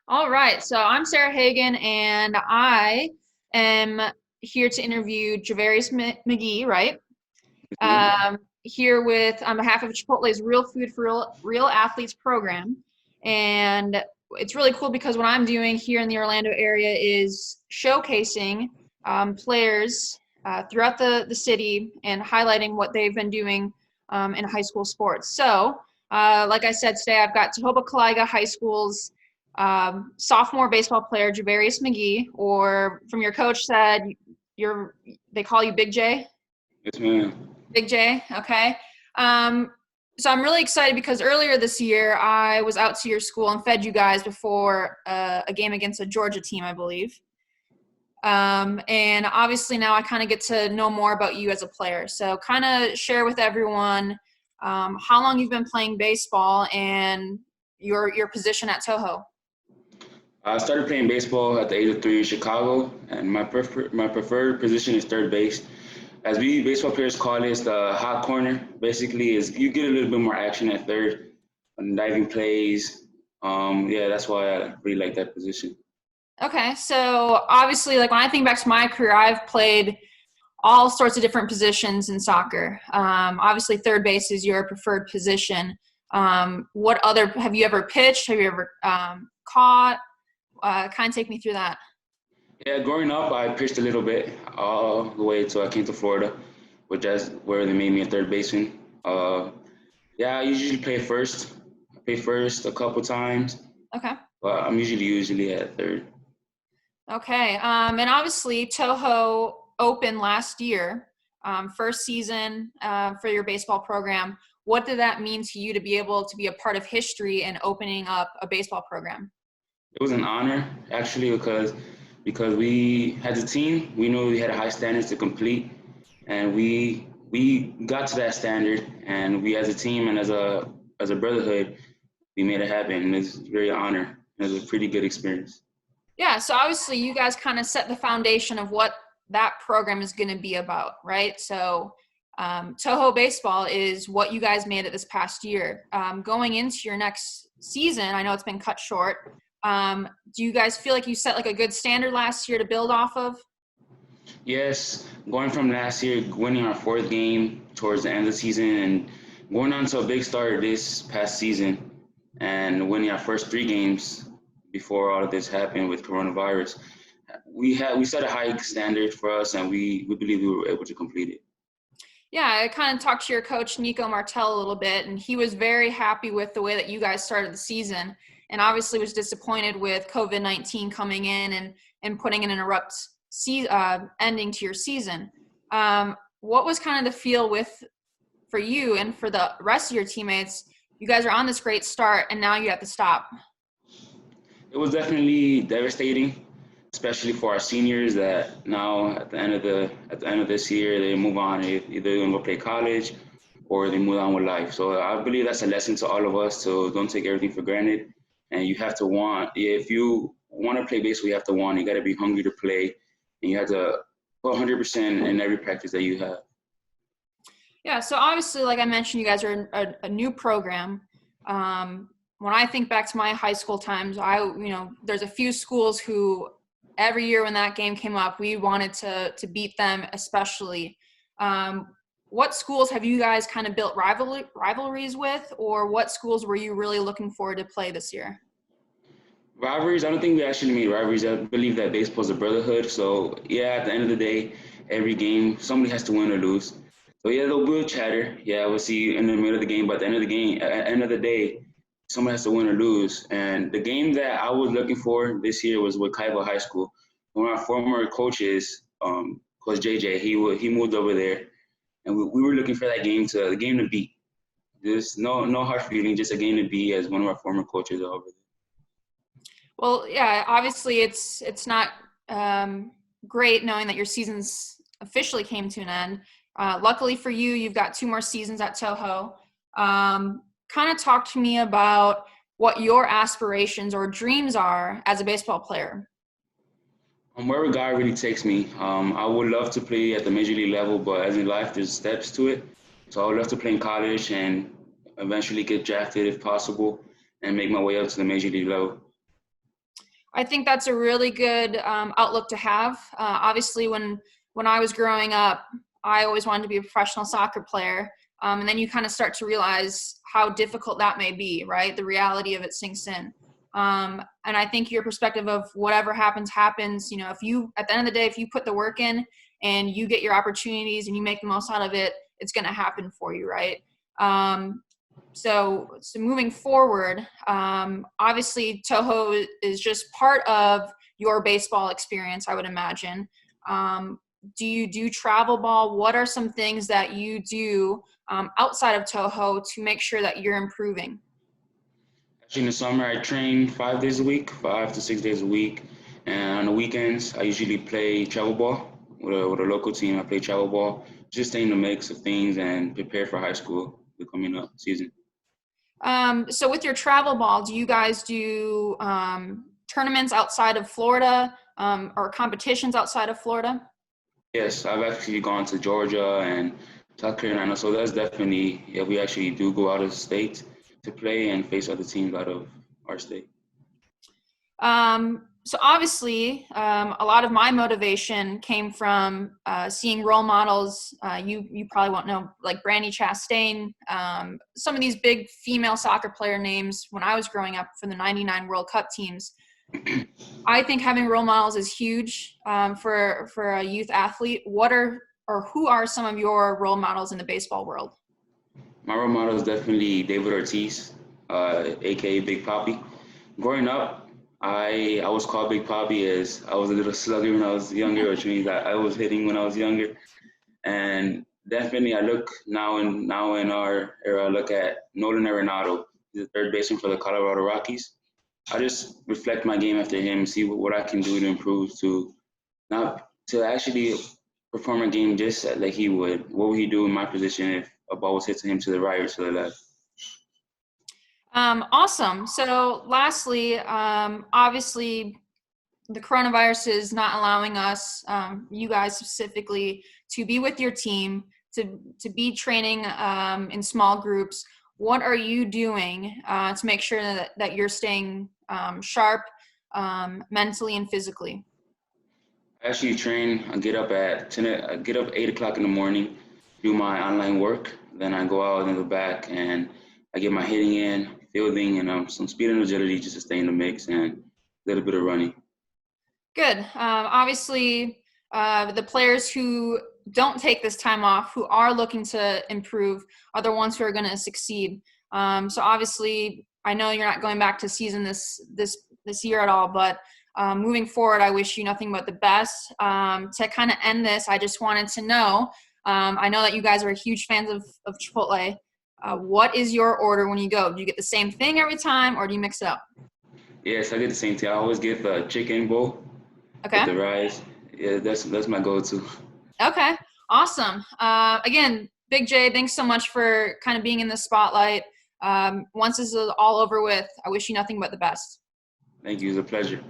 All right, so I'm Sarah Hagen, and I am here to interview Javarius Magee, right? Mhm. Here with on behalf of Chipotle's Real Food for Real Athletes program, and it's really cool because what I'm doing here in the Orlando area is showcasing players throughout the city and highlighting what they've been doing in high school sports. So, like I said today, I've got Tohopekaliga High School's sophomore baseball player Javarius Magee, or from your coach said, you're they call you Big J. Yes, ma'am. Big J, okay. Um, so I'm really excited because earlier this year I was out to your school and fed you guys before a game against a Georgia team, I believe. And obviously now I kind of get to know more about you as a player. So kind of share with everyone how long you've been playing baseball and your position at Toho. I started playing baseball at the age of 3 in Chicago, and my preferred position is third base. As we baseball players call it, it's the hot corner. Basically, is you get a little bit more action at third, on diving plays. Yeah, that's why I really like that position. Okay, so obviously, like when I think back to my career, I've played all sorts of different positions in soccer. Obviously, third base is your preferred position. What other have you ever pitched? Have you ever caught? Kind of take me through that. Yeah, growing up, I pitched a little bit all the way till I came to Florida, which is where they made me a third baseman. Yeah, I usually play first. I play first a couple times, Okay. but I'm usually at third. Okay. And obviously, Toho opened last year, first season for your baseball program. What did that mean to you to be able to be a part of history and opening up a baseball program? It was an honor actually because we as a team we knew we had a high standards to complete, and we got to that standard, and we as a team and as a brotherhood we made it happen, and it's very honor. It was a pretty good experience. Yeah, so obviously you guys kind of set the foundation of what that program is going to be about, right? So Toho Baseball is what you guys made it this past year. Going into your next season, I know it's been cut short. Do you guys feel like you set like a good standard last year to build off of? Yes, going from last year winning our fourth game towards the end of the season and going on to a big start this past season and winning our first three games before all of this happened with coronavirus. We set a high standard for us, and we believe we were able to complete it. Yeah, I kind of talked to your coach, Nico Martell, a little bit, and he was very happy with the way that you guys started the season, and obviously was disappointed with COVID-19 coming in and putting an ending to your season. What was kind of the feel with for you and for the rest of your teammates? You guys are on this great start, and now you have to stop. It was definitely devastating, especially for our seniors that now at the end of this year they move on. Either they're gonna go play college or they move on with life. So I believe that's a lesson to all of us. So don't take everything for granted, and you have to want. If you want to play baseball, you have to want. You got to be hungry to play, and you have to put 100% in every practice that you have. Yeah, so obviously, like I mentioned, you guys are a new program. When I think back to my high school times, there's a few schools who every year when that game came up, we wanted to beat them, especially. Um, what schools have you guys kind of built rivalries with, or what schools were you really looking forward to play this year? Rivalries, I don't think we actually made rivalries. I believe that baseball is a brotherhood. So yeah, at the end of the day, every game somebody has to win or lose. So yeah, they'll build chatter. Yeah, we'll see you in the middle of the game, but at the end of the game, at the end of the day, someone has to win or lose. And the game that I was looking for this year was with Kaiba High School. One of our former coaches, Coach JJ, he moved over there, and we were looking for the game to beat. There's no hard feeling, just a game to beat as one of our former coaches are over there. Well, yeah, obviously it's not great knowing that your season's officially came to an end. Luckily for you, you've got two more seasons at Toho. Kind of talk to me about what your aspirations or dreams are as a baseball player. Wherever God really takes me, I would love to play at the major league level, but as in life, there's steps to it. So I would love to play in college and eventually get drafted if possible and make my way up to the major league level. I think that's a really good outlook to have. Obviously, when I was growing up, I always wanted to be a professional soccer player. And then you kind of start to realize how difficult that may be, right? The reality of it sinks in. And I think your perspective of whatever happens, happens. You know, if you, at the end of the day, if you put the work in and you get your opportunities and you make the most out of it, it's going to happen for you, right? So moving forward, obviously Toho is just part of your baseball experience, I would imagine. Do you do travel ball? What are some things that you do outside of Toho to make sure that you're improving? Actually, in the summer, I train 5 days a week, 5 to 6 days a week. And on the weekends, I usually play travel ball with a local team. I play travel ball, just stay in the mix of things and prepare for high school, the coming up season. So with your travel ball, do you guys do tournaments outside of Florida or competitions outside of Florida? Yes, I've actually gone to Georgia and South Carolina, so that's definitely, yeah, we actually do go out of state to play and face other teams out of our state. So obviously, a lot of my motivation came from seeing role models. You probably won't know, like Brandy Chastain, some of these big female soccer player names when I was growing up for the '99 World Cup teams. I think having role models is huge for a youth athlete. What are or who are some of your role models in the baseball world? My role model is definitely David Ortiz, aka Big Poppy. Growing up, I was called Big Poppy as I was a little slugger when I was younger, which means that I was hitting when I was younger. And definitely, I look now in our era, I look at Nolan Arenado, the third baseman for the Colorado Rockies. I just reflect my game after him, see what I can do to improve to not to actually perform a game just like he would. What would he do in my position if a ball was hit to him to the right or to the left? Awesome. So lastly, obviously the coronavirus is not allowing us, you guys specifically, to be with your team, to be training in small groups. What are you doing to make sure that you're staying sharp mentally and physically? I actually train. I get up at 10. I get up 8 o'clock in the morning, do my online work. Then I go out in the back and I get my hitting in, fielding, and some speed and agility just to stay in the mix and a little bit of running. Good. Obviously, the players who don't take this time off, who are looking to improve, are the ones who are going to succeed. So obviously, I know you're not going back to season this year at all, but moving forward, I wish you nothing but the best. To kind of end this, I just wanted to know. I know that you guys are huge fans of Chipotle. What is your order when you go? Do you get the same thing every time, or do you mix it up? Yes, I get the same thing. I always get the chicken bowl with Okay. the rice. Yeah, that's my go-to. Okay, awesome. Again, Big J, thanks so much for kind of being in the spotlight. Once this is all over with, I wish you nothing but the best. Thank you. It's a pleasure.